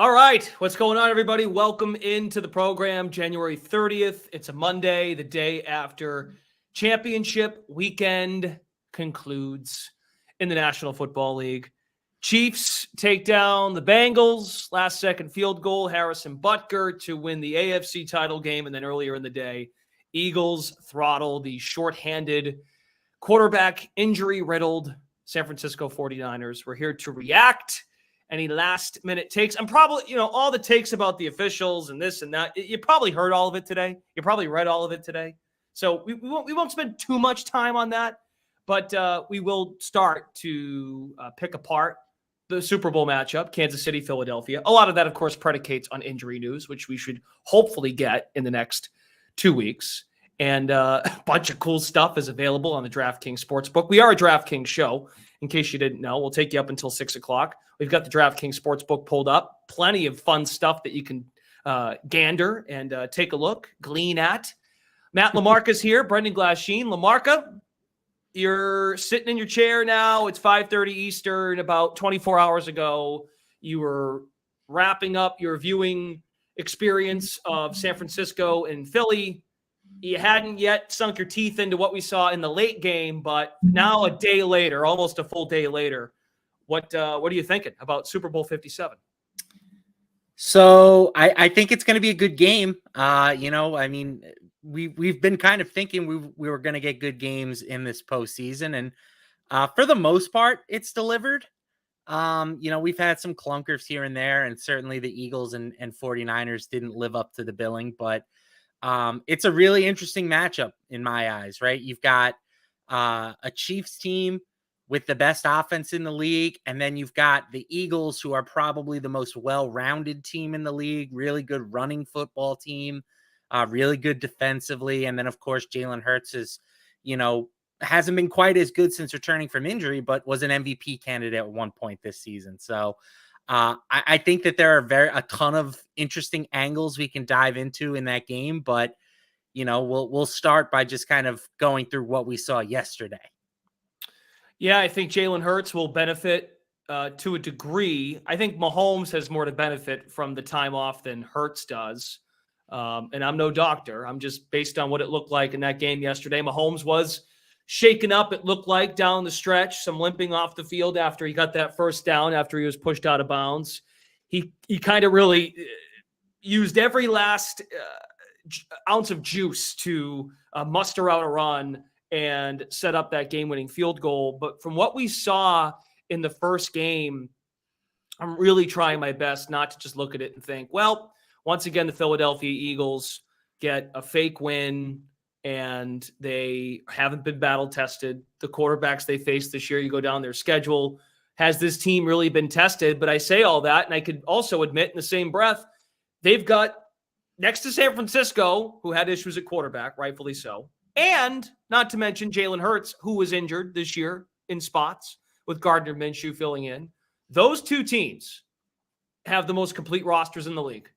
All right. What's going on, everybody? Welcome into the program. January 30th. It's a Monday, the day after championship weekend concludes in the National Football League. Chiefs take down the Bengals. Last second field goal, Harrison Butker to win the AFC title game. And then earlier in the day, Eagles throttle the shorthanded, quarterback injury-riddled San Francisco 49ers. We're here to react. Any last minute takes? I'm probably, all the takes about the officials and this and that. You probably heard all of it today. You probably read all of it today. So we won't spend too much time on that, but we will start to pick apart the Super Bowl matchup, Kansas City, Philadelphia. A lot of that, of course, predicates on injury news, which we should hopefully get in the next 2 weeks. And a bunch of cool stuff is available on the DraftKings Sportsbook. We are a DraftKings show, in case you didn't know. We'll take you up until 6 o'clock. We've got the DraftKings Sportsbook pulled up. Plenty of fun stuff that you can gander and take a look, glean at. Matt LaMarca's here, Brendan Glasheen. LaMarca, you're sitting in your chair now. It's 5:30 Eastern. About 24 hours ago, you were wrapping up your viewing experience of San Francisco and Philly. You hadn't yet sunk your teeth into what we saw in the late game, but now a day later, almost a full day later, what are you thinking about Super Bowl 57? So I think it's going to be a good game. We've been kind of thinking we were going to get good games in this postseason, and for the most part, it's delivered. We've had some clunkers here and there, and certainly the Eagles and 49ers didn't live up to the billing, but it's a really interesting matchup in my eyes, right? You've got a Chiefs team with the best offense in the league, and then you've got the Eagles, who are probably the most well-rounded team in the league, really good running football team, really good defensively, and then, of course, Jalen Hurts is, hasn't been quite as good since returning from injury, but was an MVP candidate at one point this season. So I think that there are a ton of interesting angles we can dive into in that game, but we'll start by just kind of going through what we saw yesterday. Yeah, I think Jalen Hurts will benefit to a degree. I think Mahomes has more to benefit from the time off than Hurts does. And I'm no doctor. I'm just based on what it looked like in that game yesterday. Mahomes was shaken up, it looked like, down the stretch, some limping off the field after he got that first down, after he was pushed out of bounds. He kind of really used every last ounce of juice to muster out a run and set up that game-winning field goal. But from what we saw in the first game, I'm really trying my best not to just look at it and think, well, once again, the Philadelphia Eagles get a fake win and they haven't been battle-tested. The quarterbacks they faced this year, you go down their schedule, has this team really been tested? But I say all that, and I could also admit in the same breath, they've got, next to San Francisco, who had issues at quarterback, rightfully so, and not to mention Jalen Hurts, who was injured this year in spots with Gardner Minshew filling in. Those two teams have the most complete rosters in the league,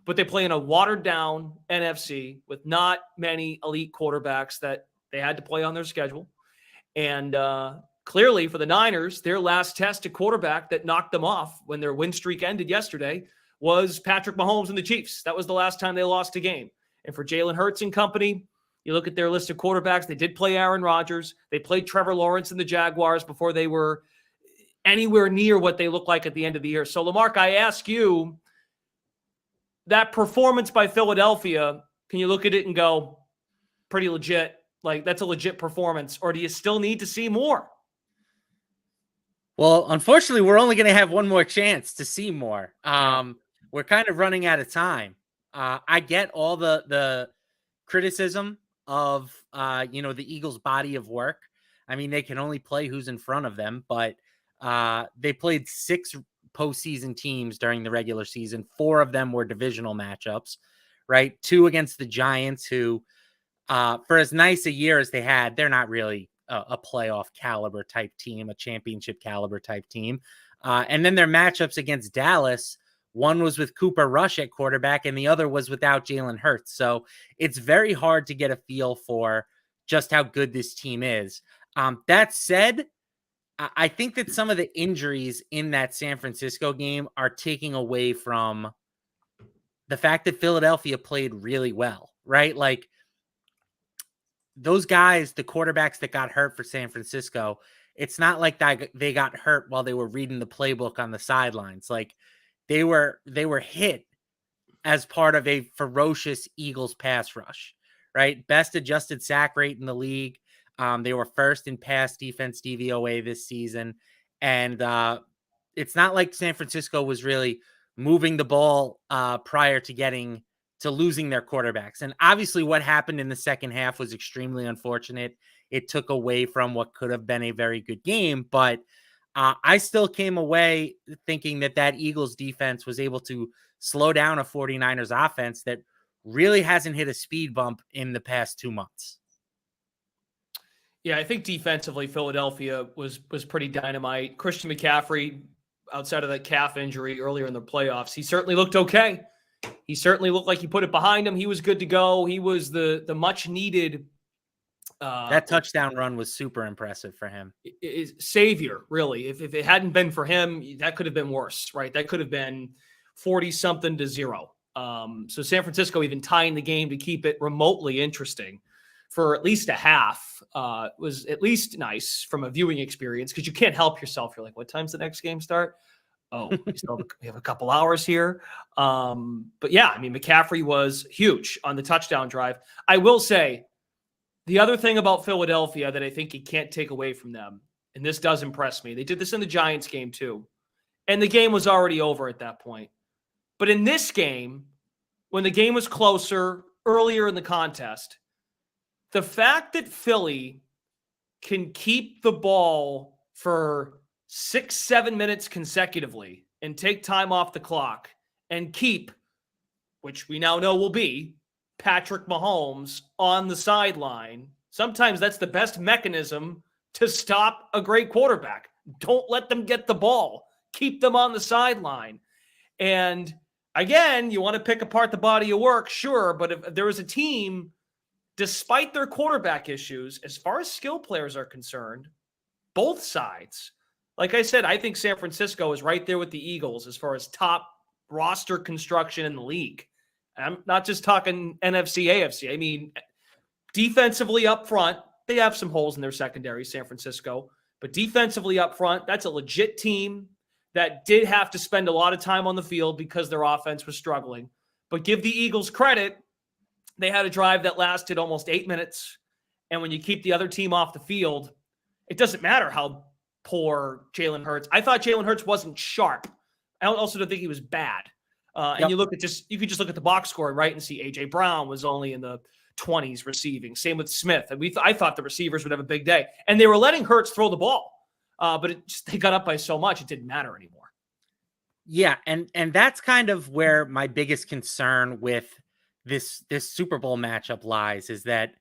but they play in a watered-down NFC with not many elite quarterbacks that they had to play on their schedule. And clearly for the Niners, their last test at quarterback that knocked them off when their win streak ended yesterday was Patrick Mahomes and the Chiefs. That was the last time they lost a game. And for Jalen Hurts and company, you look at their list of quarterbacks, they did play Aaron Rodgers. They played Trevor Lawrence and the Jaguars before they were anywhere near what they look like at the end of the year. So, LaMarca, I ask you, that performance by Philadelphia, can you look at it and go, pretty legit, like that's a legit performance, or do you still need to see more? Well, unfortunately, we're only going to have one more chance to see more. We're kind of running out of time. I get all the criticism of, the Eagles' body of work. I mean, they can only play who's in front of them, but they played 6 postseason teams during the regular season. 4 of them were divisional matchups, right? 2 against the Giants, who, for as nice a year as they had, they're not really a playoff caliber type team, a championship caliber type team. And then their matchups against Dallas, one was with Cooper Rush at quarterback and the other was without Jalen Hurts. So it's very hard to get a feel for just how good this team is. That said, I think that some of the injuries in that San Francisco game are taking away from the fact that Philadelphia played really well, right? Like those guys, the quarterbacks that got hurt for San Francisco, it's not like that they got hurt while they were reading the playbook on the sidelines. Like they were hit as part of a ferocious Eagles pass rush, right? Best adjusted sack rate in the league. They were first in pass defense DVOA this season. And it's not like San Francisco was really moving the ball prior to losing their quarterbacks. And obviously what happened in the second half was extremely unfortunate. It took away from what could have been a very good game, but I still came away thinking that Eagles defense was able to slow down a 49ers offense that really hasn't hit a speed bump in the past 2 months. Yeah, I think defensively, Philadelphia was pretty dynamite. Christian McCaffrey, outside of that calf injury earlier in the playoffs, he certainly looked okay. He certainly looked like he put it behind him. He was good to go. He was the much needed that touchdown run was super impressive for him. Savior, really. If it hadn't been for him, that could have been worse, right? That could have been 40-something to 0. So San Francisco even tying the game to keep it remotely interesting for at least a half was at least nice from a viewing experience, because you can't help yourself. You're like, what time's the next game start? Oh, we have a couple hours here. But yeah, I mean, McCaffrey was huge on the touchdown drive. I will say, the other thing about Philadelphia that I think you can't take away from them, and this does impress me, they did this in the Giants game too, and the game was already over at that point. But in this game, when the game was closer earlier in the contest, the fact that Philly can keep the ball for 6-7 minutes consecutively and take time off the clock and keep, which we now know will be, Patrick Mahomes on the sideline, sometimes that's the best mechanism to stop a great quarterback. Don't let them get the ball. Keep them on the sideline. And again, you want to pick apart the body of work, sure, but if there was a team, despite their quarterback issues, as far as skill players are concerned, both sides, like I said, I think San Francisco is right there with the Eagles as far as top roster construction in the league. I'm not just talking NFC, AFC. I mean, defensively up front, they have some holes in their secondary, San Francisco. But defensively up front, that's a legit team that did have to spend a lot of time on the field because their offense was struggling. But give the Eagles credit. They had a drive that lasted almost 8 minutes. And when you keep the other team off the field, it doesn't matter how poor Jalen Hurts. I thought Jalen Hurts wasn't sharp. I also don't think he was bad. And you could just look at the box score, right, and see A.J. Brown was only in the 20s receiving. Same with Smith. And I thought the receivers would have a big day. And they were letting Hurts throw the ball. But they got up by so much, it didn't matter anymore. Yeah, and that's kind of where my biggest concern with this Super Bowl matchup lies, is that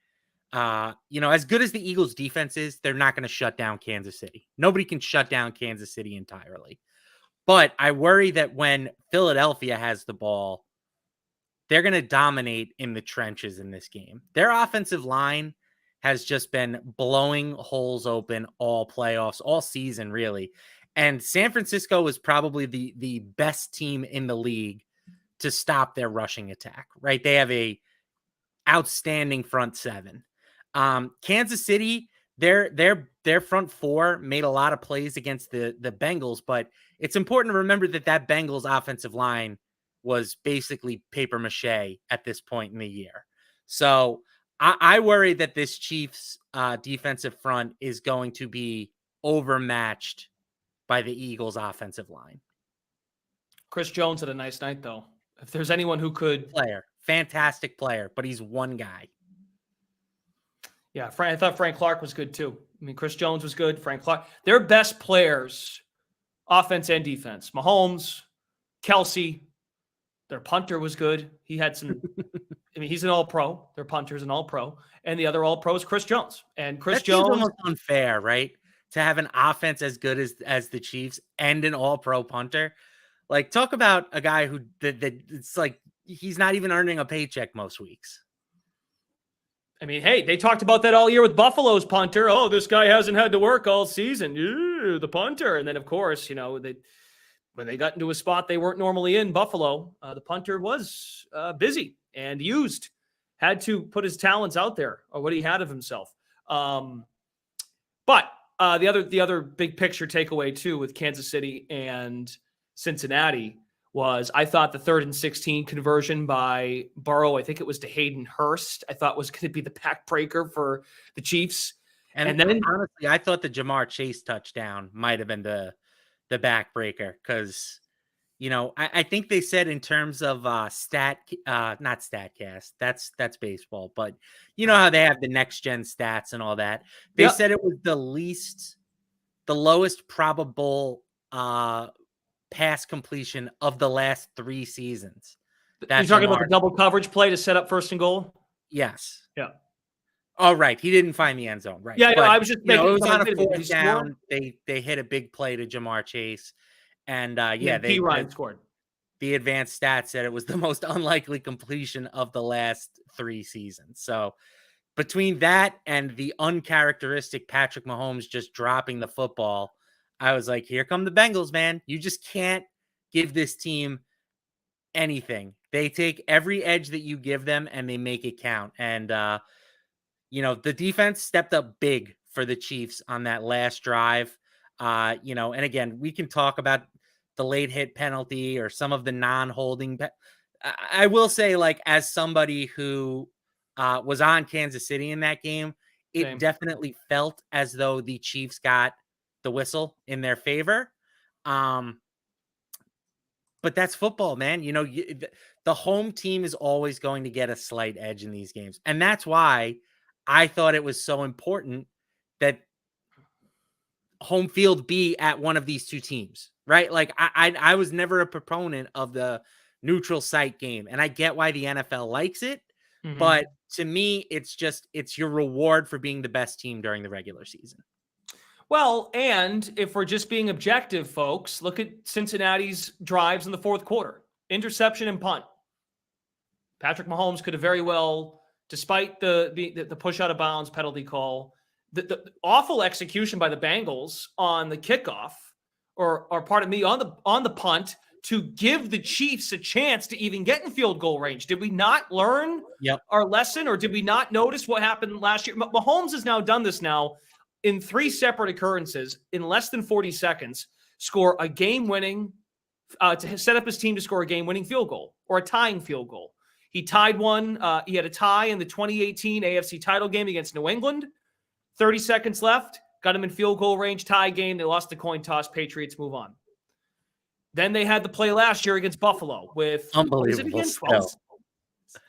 as good as the Eagles defense is, they're not going to shut down Kansas City. Nobody can shut down Kansas City entirely. But I worry that when Philadelphia has the ball, they're going to dominate in the trenches in this game. Their offensive line has just been blowing holes open all playoffs, all season, really. And San Francisco is probably the best team in the league to stop their rushing attack, right? They have a outstanding front seven. Kansas City, their front four made a lot of plays against the Bengals, but it's important to remember that Bengals offensive line was basically paper mache at this point in the year. So I worry that this Chiefs defensive front is going to be overmatched by the Eagles offensive line. Chris Jones had a nice night, though. If there's anyone who could... Fantastic player, but he's one guy. Yeah, I thought Frank Clark was good too. I mean, Chris Jones was good. Frank Clark. Their best players, offense and defense. Mahomes, Kelsey. Their punter was good. He had some... I mean, he's an all-pro. Their punter's an all-pro. And the other all-pro is Chris Jones. And Chris Jones... That's almost unfair, right? To have an offense as good as the Chiefs and an all-pro punter. Like, talk about a guy who that it's like he's not even earning a paycheck most weeks. I mean, hey, they talked about that all year with Buffalo's punter. Oh, this guy hasn't had to work all season. Ew, the punter. And then, of course, when they got into a spot they weren't normally in, Buffalo, the punter was busy and had to put his talents out there or what he had of himself. But the other big picture takeaway too with Kansas City and Cincinnati was I thought the 3rd and 16 conversion by Burrow, I think it was to Hayden Hurst, I thought was going to be the backbreaker for the Chiefs. And then honestly, I thought the Jamar Chase touchdown might have been the backbreaker because, I think they said in terms of not StatCast, that's baseball, but you know how they have the next gen stats and all that. They said it was the lowest probable pass completion of the last 3 seasons. You're talking about the double coverage play to set up 1st and goal? Yes. Yeah. Oh, right. He didn't find the end zone. Right. Yeah, I was just making it was on a 4th down. They hit a big play to Jamar Chase. And Ryan scored. The advanced stats said it was the most unlikely completion of the last 3 seasons. So between that and the uncharacteristic Patrick Mahomes just dropping the football, I was like, here come the Bengals, man. You just can't give this team anything. They take every edge that you give them and they make it count. And, the defense stepped up big for the Chiefs on that last drive. And again, we can talk about the late hit penalty or some of the non-holding. I will say, like, as somebody who was on Kansas City in that game, it definitely felt as though the Chiefs got the whistle in their favor. But that's football, man. The home team is always going to get a slight edge in these games. And that's why I thought it was so important that home field be at one of these 2 teams, right? Like I was never a proponent of the neutral site game, and I get why the NFL likes it. Mm-hmm. But to me, it's your reward for being the best team during the regular season. Well, and if we're just being objective, folks, look at Cincinnati's drives in the 4th quarter. Interception and punt. Patrick Mahomes could have very well, despite the push out of bounds penalty call, the awful execution by the Bengals on the kickoff, or pardon me, on the punt to give the Chiefs a chance to even get in field goal range. Did we not learn our lesson, or did we not notice what happened last year? Mahomes has now done this in 3 separate occurrences in less than 40 seconds, score a game-winning, to set up his team to score a game-winning field goal or a tying field goal. He tied one. He had a tie in the 2018 AFC title game against New England. 30 seconds left. Got him in field goal range, tie game. They lost the coin toss. Patriots move on. Then they had the play last year against Buffalo with unbelievable 12,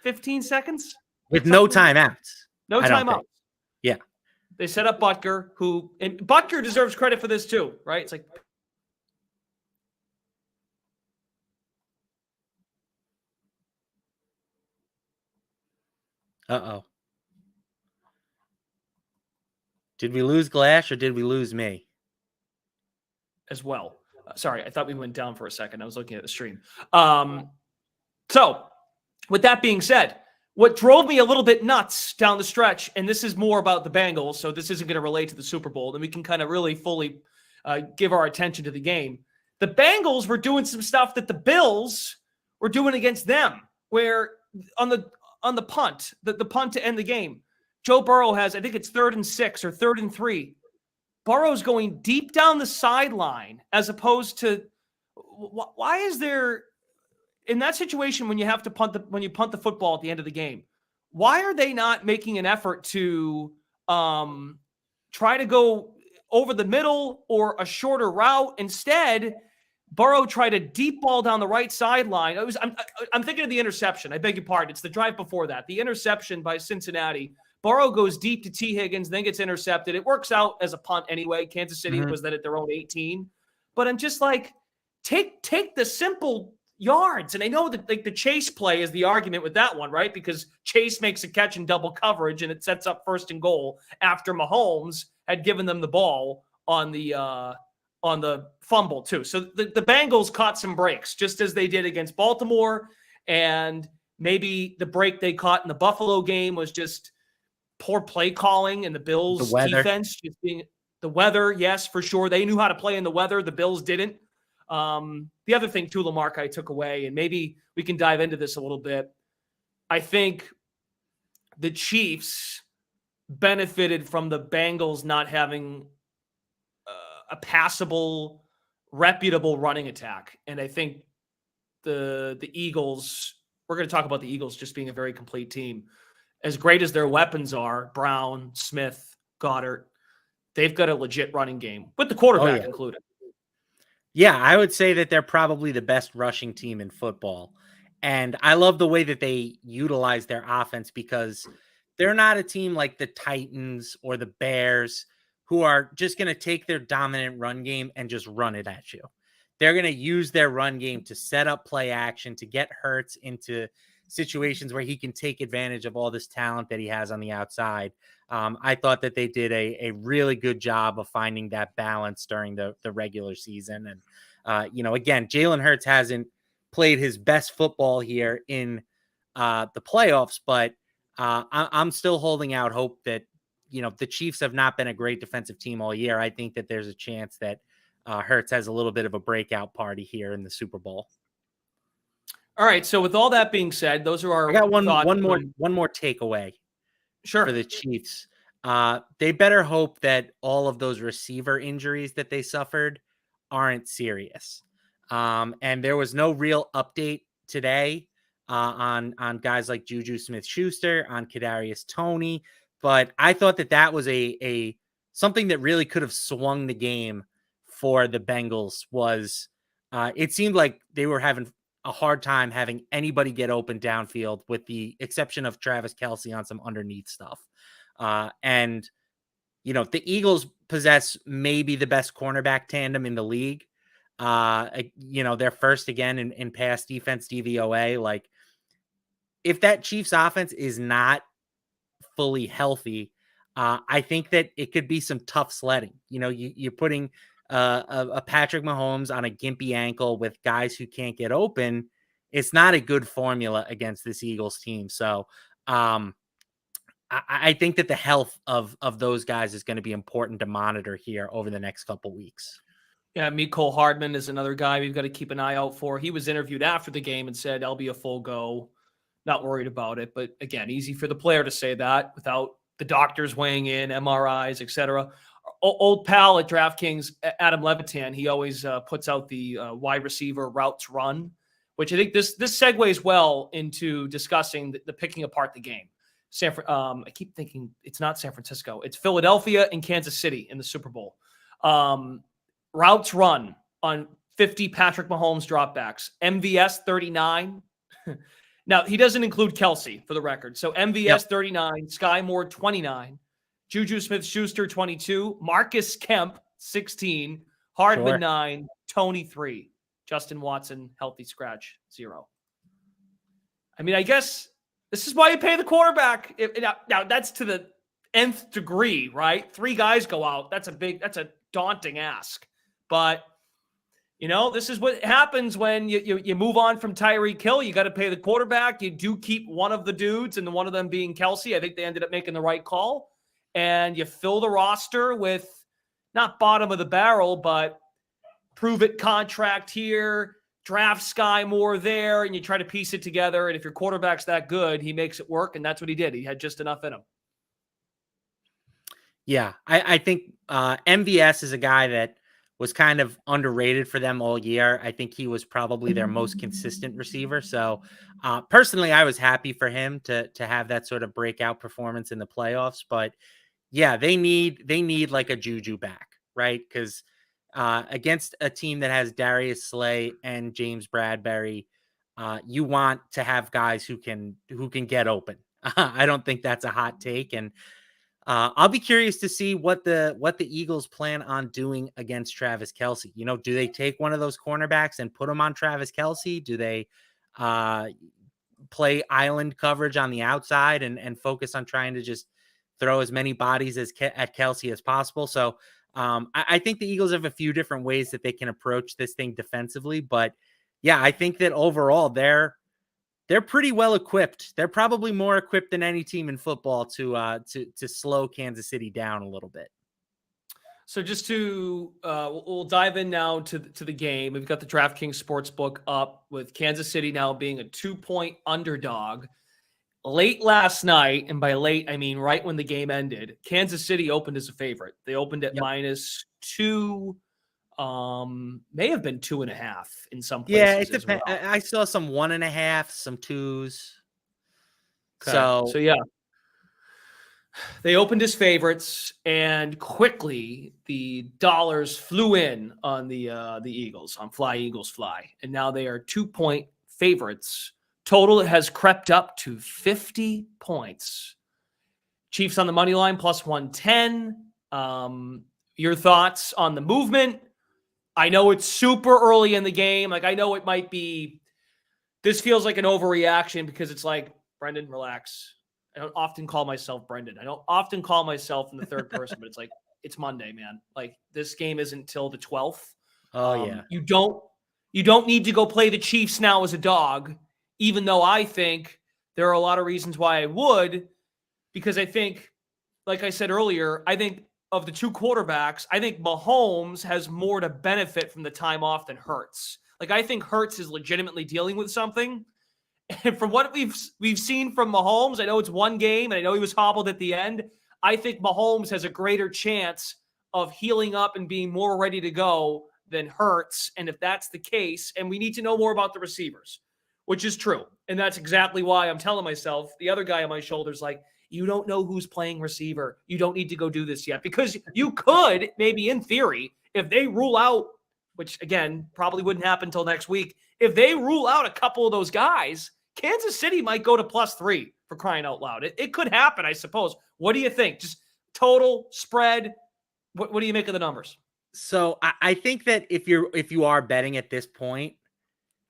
15 seconds? With no timeouts. No timeouts. Yeah. They set up Butker, and Butker deserves credit for this too, right? It's like, uh-oh. Did we lose Glash or did we lose me? As well. Sorry, I thought we went down for a second. I was looking at the stream. So, with that being said, what drove me a little bit nuts down the stretch, and this is more about the Bengals, so this isn't going to relate to the Super Bowl, and we can kind of really fully give our attention to the game. The Bengals were doing some stuff that the Bills were doing against them, where on the punt, the punt to end the game, Joe Burrow has, I think it's 3rd and 6 or 3rd and 3. Burrow's going deep down the sideline as opposed to why is there in that situation when you have to punt the football at the end of the game? Why are they not making an effort to try to go over the middle or a shorter route? Instead, Burrow tried a deep ball down the right sideline. I'm thinking of the interception. I beg your pardon. It's the drive before that. The interception by Cincinnati. Burrow goes deep to T. Higgins, then gets intercepted. It works out as a punt anyway. Kansas City was then at their own 18. But I'm just like, take the simple yards. And I know that the Chase play is the argument with that one, right? Because Chase makes a catch in double coverage and it sets up 1st and goal after Mahomes had given them the ball on the fumble too. So the Bengals caught some breaks just as they did against Baltimore. And maybe the break they caught in the Buffalo game was just poor play calling and the Bills weather. defense just being the weather. Yes, for sure. They knew how to play in the weather. The Bills didn't. The other thing too, Lamarck, I took away, and maybe we can dive into this a little bit. I think the Chiefs benefited from the Bengals not having a passable, reputable running attack. And I think the Eagles, we're going to talk about the Eagles just being a very complete team. As great as their weapons are, Brown, Smith, Goddard, they've got a legit running game with the quarterback included. Yeah, I would say that they're probably the best rushing team in football. And I love the way that they utilize their offense because they're not a team like the Titans or the Bears who are just going to take their dominant run game and just run it at you. They're going to use their run game to set up play action, to get Hurts into situations where he can take advantage of all this talent that he has on the outside. I thought that they did a really good job of finding that balance during the regular season. And, again, Jalen Hurts hasn't played his best football here in the playoffs, but I'm still holding out hope that, the Chiefs have not been a great defensive team all year. I think that there's a chance that Hurts has a little bit of a breakout party here in the Super Bowl. All right. So with all that being said, those are our I got one more takeaway. Sure. For the Chiefs. They better hope that all of those receiver injuries that they suffered aren't serious. And there was no real update today on guys like Juju Smith-Schuster, on Kadarius Toney, but I thought that was a something that really could have swung the game for the Bengals. Was it seemed like they were having a hard time having anybody get open downfield, with the exception of Travis Kelce on some underneath stuff. And the Eagles possess maybe the best cornerback tandem in the league. They're first again in pass defense DVOA. Like, if that Chiefs offense is not fully healthy, I think that it could be some tough sledding. You're putting a Patrick Mahomes on a gimpy ankle with guys who can't get open. It's not a good formula against this Eagles team. So I think that the health of those guys is going to be important to monitor here over the next couple weeks. Yeah, Mecole Hardman is another guy we've got to keep an eye out for. He was interviewed after the game and said, "I'll be a full go. Not worried about it." But again, easy for the player to say that without the doctors weighing in, MRIs, etc. Old pal at DraftKings, Adam Levitan, he always puts out the wide receiver routes run, which I think this segues well into discussing the picking apart the game. I keep thinking it's not San Francisco. It's Philadelphia and Kansas City in the Super Bowl. Routes run on 50 Patrick Mahomes dropbacks. MVS 39. Now, he doesn't include Kelce, for the record. So MVS 39, Sky Moore 29, Juju Smith-Schuster 22, Marcus Kemp 16, Hardman 9, Toney 3, Justin Watson healthy scratch 0. I mean, I guess this is why you pay the quarterback. Now that's to the nth degree, right? 3 guys go out. That's a daunting ask. But this is what happens when you move on from Tyreek Hill. You got to pay the quarterback. You do keep one of the dudes, and one of them being Kelce. I think they ended up making the right call. And you fill the roster with not bottom of the barrel, but prove it contract here, draft Sky Moore there, and you try to piece it together. And if your quarterback's that good, he makes it work, and that's what he did. He had just enough in him. Yeah, I think MVS is a guy that was kind of underrated for them all year. I think he was probably their most consistent receiver. So personally, I was happy for him to have that sort of breakout performance in the playoffs. But yeah, they need like a Juju back, right? Because against a team that has Darius Slay and James Bradbury, you want to have guys who can get open. I don't think that's a hot take. And I'll be curious to see what the Eagles plan on doing against Travis Kelce. Do they take one of those cornerbacks and put him on Travis Kelce? Do they play island coverage on the outside and focus on trying to just throw as many bodies at Kelce as possible? So I think the Eagles have a few different ways that they can approach this thing defensively. But yeah, I think that overall they're they're pretty well equipped. They're probably more equipped than any team in football to slow Kansas City down a little bit. So just to we'll dive in now to the game. We've got the DraftKings Sportsbook up with Kansas City now being a 2-point underdog. Late last night, and by late I mean right when the game ended, Kansas City opened as a favorite. They opened at -2, may have been 2.5 in some Yeah, places it as depends. well. I saw some 1.5, some 2s. Okay, So so yeah, they opened as favorites, and quickly the dollars flew in on the Eagles, on Fly Eagles Fly, and now they are 2-point favorites. Total has crept up to 50 points. Chiefs on the money line +110. Your thoughts on the movement? I know it's super early in the game. Like, I know it might be, this feels like an overreaction because it's like, Brendan, relax. I don't often call myself Brendan. I don't often call myself in the third person, but it's like, it's Monday, man. Like, this game isn't till the 12th. oh yeah. You don't need to go play the Chiefs now as a dog, even though I think there are a lot of reasons why I would, because I think, like I said earlier, I think of the two quarterbacks, I think Mahomes has more to benefit from the time off than Hurts. Like, I think Hurts is legitimately dealing with something. And from what we've seen from Mahomes, I know it's one game, and I know he was hobbled at the end. I think Mahomes has a greater chance of healing up and being more ready to go than Hurts. And if that's the case, and we need to know more about the receivers, which is true. And that's exactly why I'm telling myself, the other guy on my shoulder is like, you don't know who's playing receiver. You don't need to go do this yet, because you could, maybe in theory, if they rule out, which again, probably wouldn't happen until next week, if they rule out a couple of those guys, Kansas City might go to +3, for crying out loud. It could happen, I suppose. What do you think? Just total spread. What do you make of the numbers? So I think that if you are betting at this point,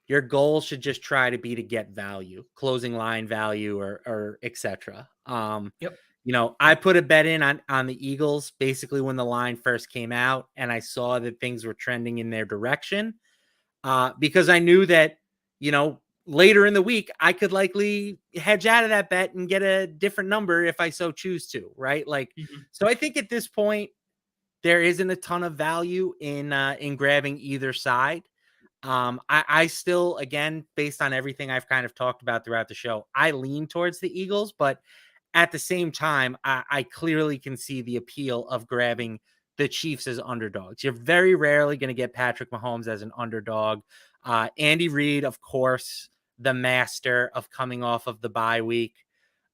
your goal should just try to be to get value, closing line value, or etc. Yep. I put a bet in on the Eagles basically when the line first came out, and I saw that things were trending in their direction, because I knew that, later in the week, I could likely hedge out of that bet and get a different number if I so choose to, right? Like, Mhm. so I think at this point, there isn't a ton of value in grabbing either side. I still, again, based on everything I've kind of talked about throughout the show, I lean towards the Eagles, but at the same time, I clearly can see the appeal of grabbing the Chiefs as underdogs. You're very rarely going to get Patrick Mahomes as an underdog. Andy Reid, of course, the master of coming off of the bye week.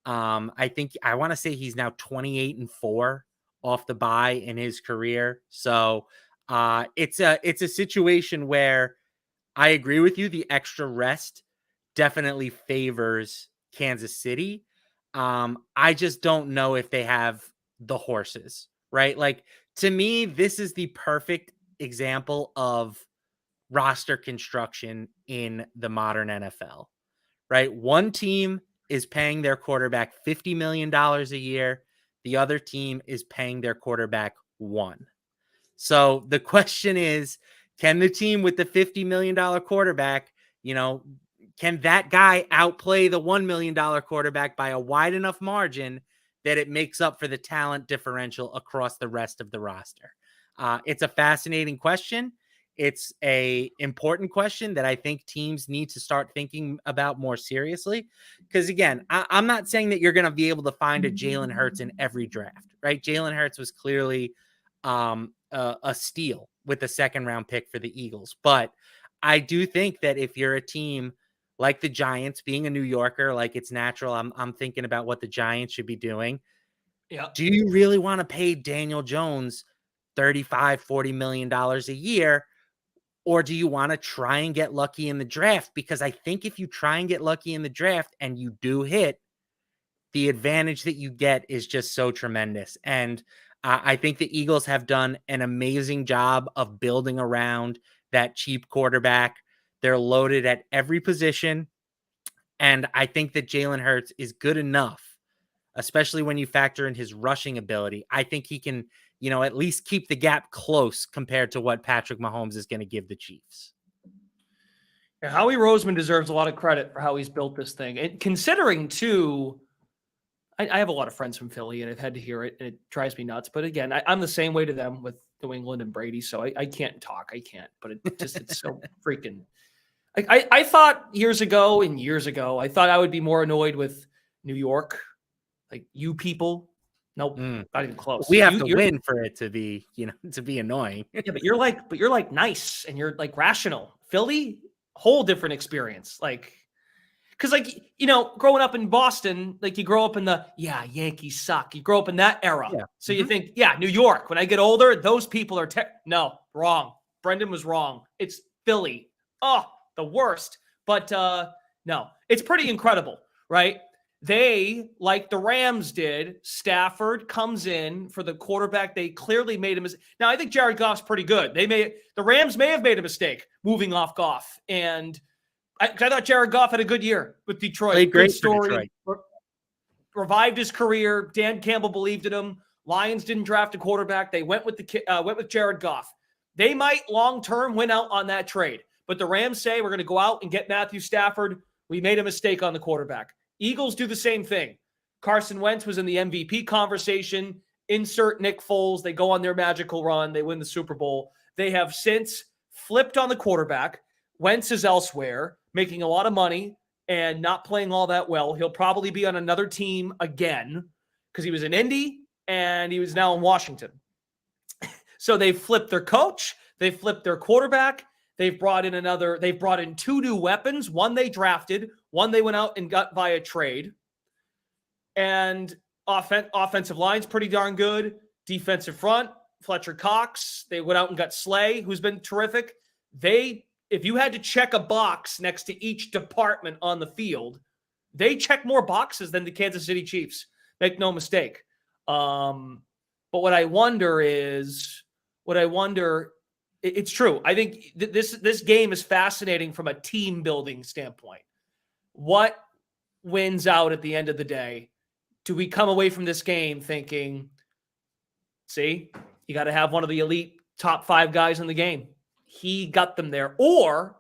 I want to say he's now 28-4 off the bye in his career. So it's a situation where I agree with you. The extra rest definitely favors Kansas City. I just don't know if they have the horses, right? Like, to me, this is the perfect example of roster construction in the modern NFL, right? One team is paying their quarterback $50 million a year. The other team is paying their quarterback one. So the question is, can the team with the $50 million quarterback, can that guy outplay the $1 million quarterback by a wide enough margin that it makes up for the talent differential across the rest of the roster? It's a fascinating question. It's a important question that I think teams need to start thinking about more seriously. Because again, I'm not saying that you're going to be able to find a Jalen Hurts in every draft, right? Jalen Hurts was clearly a steal with the second round pick for the Eagles. But I do think that if you're a team like the Giants, being a New Yorker, like, it's natural, I'm thinking about what the Giants should be doing. Yeah. Do you really want to pay Daniel Jones $35-40 million a year? Or do you want to try and get lucky in the draft? Because I think if you try and get lucky in the draft and you do hit, the advantage that you get is just so tremendous. And I think the Eagles have done an amazing job of building around that cheap quarterback. They're loaded at every position. And I think that Jalen Hurts is good enough, especially when you factor in his rushing ability. I think he can, at least keep the gap close compared to what Patrick Mahomes is going to give the Chiefs. Yeah, Howie Roseman deserves a lot of credit for how he's built this thing. And considering, too, I have a lot of friends from Philly, and I've had to hear it, and it drives me nuts. But again, I'm the same way to them with New England and Brady, so I can't talk. I can't. But it's so freaking. I thought years ago, I thought I would be more annoyed with New York, like you people. Nope, not even close. We have to win for it to be, to be annoying. Yeah, but you're like nice and you're like rational. Philly, whole different experience. Like, because growing up in Boston, like you grow up in the Yankees suck. You grow up in that era, so you think New York. When I get older, those people are no, wrong. Brendan was wrong. It's Philly. Oh, the worst. But no, it's pretty incredible, right? They, like the Rams did, Stafford comes in for the quarterback. They clearly made a mistake. Now, I think Jared Goff's pretty good. The Rams may have made a mistake moving off Goff. And I thought Jared Goff had a good year with Detroit. Played great good story. for Detroit. Revived his career. Dan Campbell believed in him. Lions didn't draft a quarterback. They went with Jared Goff. They might long-term win out on that trade. But the Rams say, we're going to go out and get Matthew Stafford. We made a mistake on the quarterback. Eagles do the same thing. Carson Wentz was in the MVP conversation. Insert Nick Foles. They go on their magical run. They win the Super Bowl. They have since flipped on the quarterback. Wentz is elsewhere, making a lot of money and not playing all that well. He'll probably be on another team again because he was in Indy and he was now in Washington. So they flipped their coach. They flipped their quarterback. They've brought in two new weapons. One they drafted, one they went out and got via trade. And offensive line's pretty darn good. Defensive front, Fletcher Cox. They went out and got Slay, who's been terrific. If you had to check a box next to each department on the field, they check more boxes than the Kansas City Chiefs. Make no mistake. But what I wonder, it's true. I think this game is fascinating from a team building standpoint. What wins out at the end of the day? Do we come away from this game thinking, see, you got to have one of the elite top 5 guys in the game. He got them there. Or,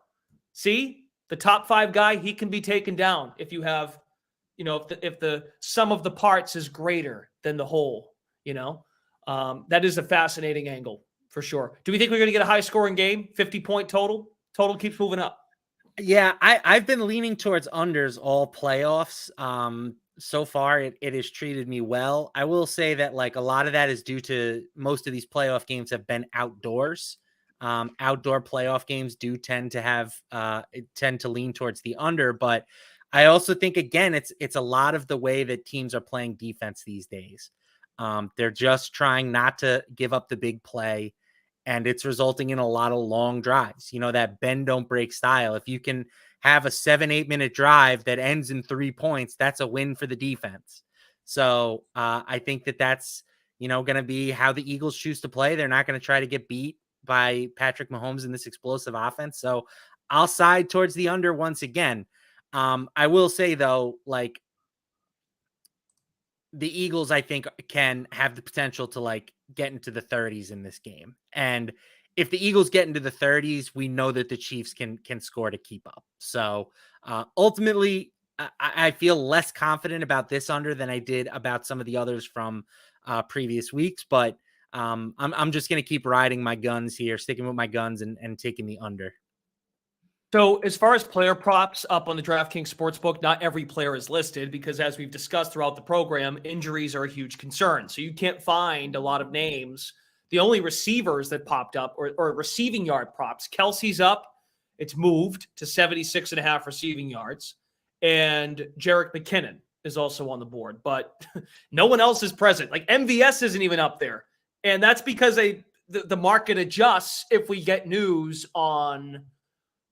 see, the top 5 guy, he can be taken down if you have, if the sum of the parts is greater than the whole, that is a fascinating angle. For sure. Do we think we're going to get a high-scoring game? 50-point total? Total keeps moving up. Yeah, I've been leaning towards unders all playoffs. So far, it has treated me well. I will say that a lot of that is due to most of these playoff games have been outdoors. Outdoor playoff games do tend to lean towards the under, but I also think again it's a lot of the way that teams are playing defense these days. They're just trying not to give up the big play. And it's resulting in a lot of long drives, that bend don't break style. If you can have a 7-8 minute drive that ends in 3 points, that's a win for the defense. So I think that's, going to be how the Eagles choose to play. They're not going to try to get beat by Patrick Mahomes in this explosive offense. So I'll side towards the under once again. I will say though, the Eagles, I think, can have the potential to get into the 30s in this game. And if the Eagles get into the 30s, we know that the Chiefs can score to keep up. So ultimately, I feel less confident about this under than I did about some of the others from previous weeks. But I'm just going to keep riding my guns here, sticking with my guns and taking the under. So as far as player props up on the DraftKings Sportsbook, not every player is listed because as we've discussed throughout the program, injuries are a huge concern. So you can't find a lot of names. The only receivers that popped up or receiving yard props, Kelsey's up. It's moved to 76.5 receiving yards. And Jerick McKinnon is also on the board. But no one else is present. MVS isn't even up there. And that's because the market adjusts if we get news on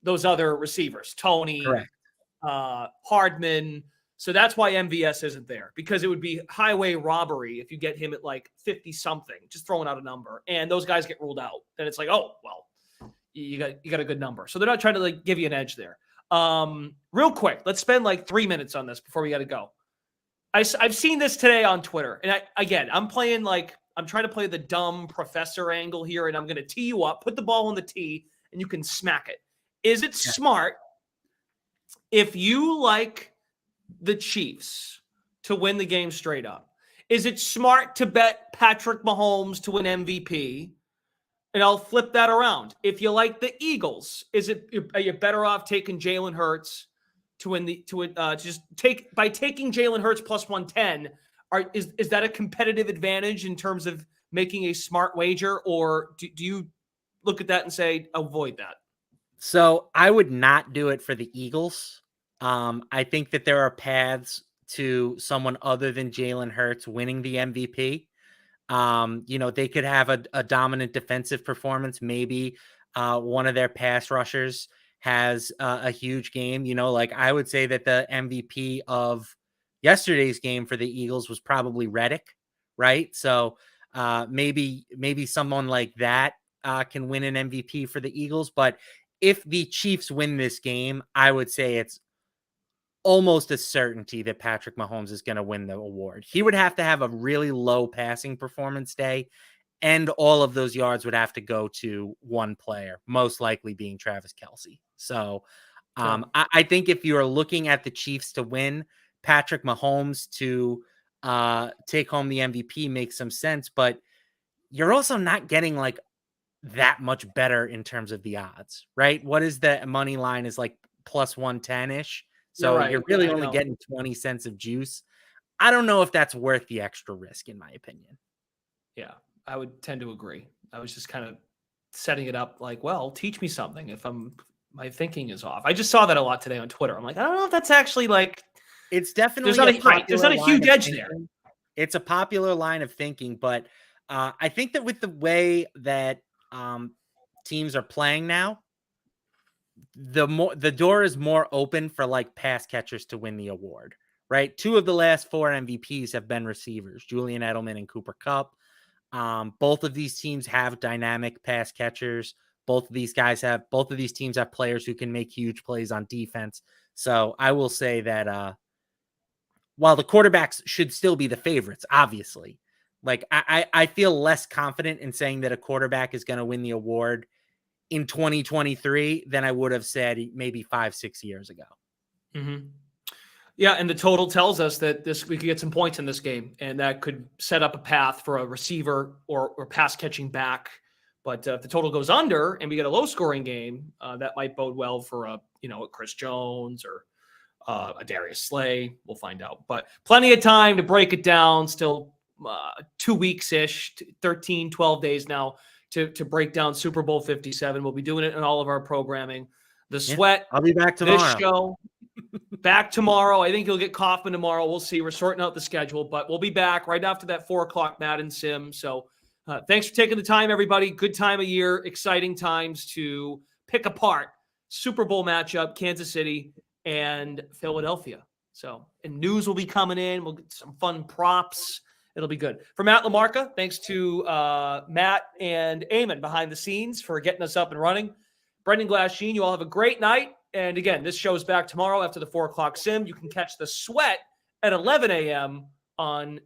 those other receivers, Tony, Hardman. So that's why MVS isn't there, because it would be highway robbery if you get him at 50 something, just throwing out a number, and those guys get ruled out. Then it's oh, well, you got a good number. So they're not trying to give you an edge there. Real quick, let's spend 3 minutes on this before we got to go. I've seen this today on Twitter, and I'm playing I'm trying to play the dumb professor angle here, and I'm going to tee you up, put the ball on the tee, and you can smack it. Is it smart if you like the Chiefs to win the game straight up, is it smart to bet Patrick Mahomes to win MVP? And I'll flip that around. If you like the Eagles, are you better off taking Jalen Hurts to win taking Jalen Hurts plus 110? Is that a competitive advantage in terms of making a smart wager, or do you look at that and say avoid that? So I would not do it for the Eagles. I think that there are paths to someone other than Jalen Hurts winning the MVP. They could have a dominant defensive performance. Maybe one of their pass rushers has a huge game. Like I would say that the MVP of yesterday's game for the Eagles was probably Reddick, right? So maybe someone like that can win an MVP for the Eagles. But if the Chiefs win this game, I would say it's almost a certainty that Patrick Mahomes is going to win the award. He would have to have a really low passing performance day, and all of those yards would have to go to one player, most likely being Travis Kelce. So I think if you're looking at the Chiefs to win, Patrick Mahomes to take home the MVP makes some sense, but you're also not getting like that much better in terms of the odds, right? What is the money line is like plus 110-ish. So you're really only getting 20 cents of juice. I don't know if that's worth the extra risk, in my opinion. Yeah, I would tend to agree. I was just kind of setting it up like, well, teach me something if my thinking is off. I just saw that a lot today on Twitter. I'm like, I don't know if that's actually like, it's definitely there's not a huge edge there. It's a popular line of thinking, but I think that with the way that teams are playing now, the door is more open for like pass catchers to win the award, right? 2 of the last 4 MVPs have been receivers, Julian Edelman and Cooper Kupp. Both of these teams have dynamic pass catchers. Both of these teams have players who can make huge plays on defense. So I will say that while the quarterbacks should still be the favorites, obviously, like I feel less confident in saying that a quarterback is going to win the award in 2023 than I would have said maybe 5-6 years ago. Mm-hmm. Yeah, and the total tells us that we could get some points in this game, and that could set up a path for a receiver or pass catching back. But if the total goes under and we get a low scoring game, that might bode well for a Chris Jones or a Darius Slay. We'll find out. But plenty of time to break it down. Still 2 weeks-ish, 13, 12 days now to break down Super Bowl 57. We'll be doing it in all of our programming. The Sweat. I'll be back tomorrow. This show. Back tomorrow. I think you'll get Kaufman tomorrow. We'll see. We're sorting out the schedule, but we'll be back right after that 4:00 Madden Sim. So thanks for taking the time, everybody. Good time of year. Exciting times to pick apart Super Bowl matchup, Kansas City and Philadelphia. So, and news will be coming in. We'll get some fun props. It'll be good. For Matt LaMarca, thanks to Matt and Eamon behind the scenes for getting us up and running. Brendan Glasheen, you all have a great night. And again, this show is back tomorrow after the 4:00 Sim. You can catch the Sweat at 11 a.m. on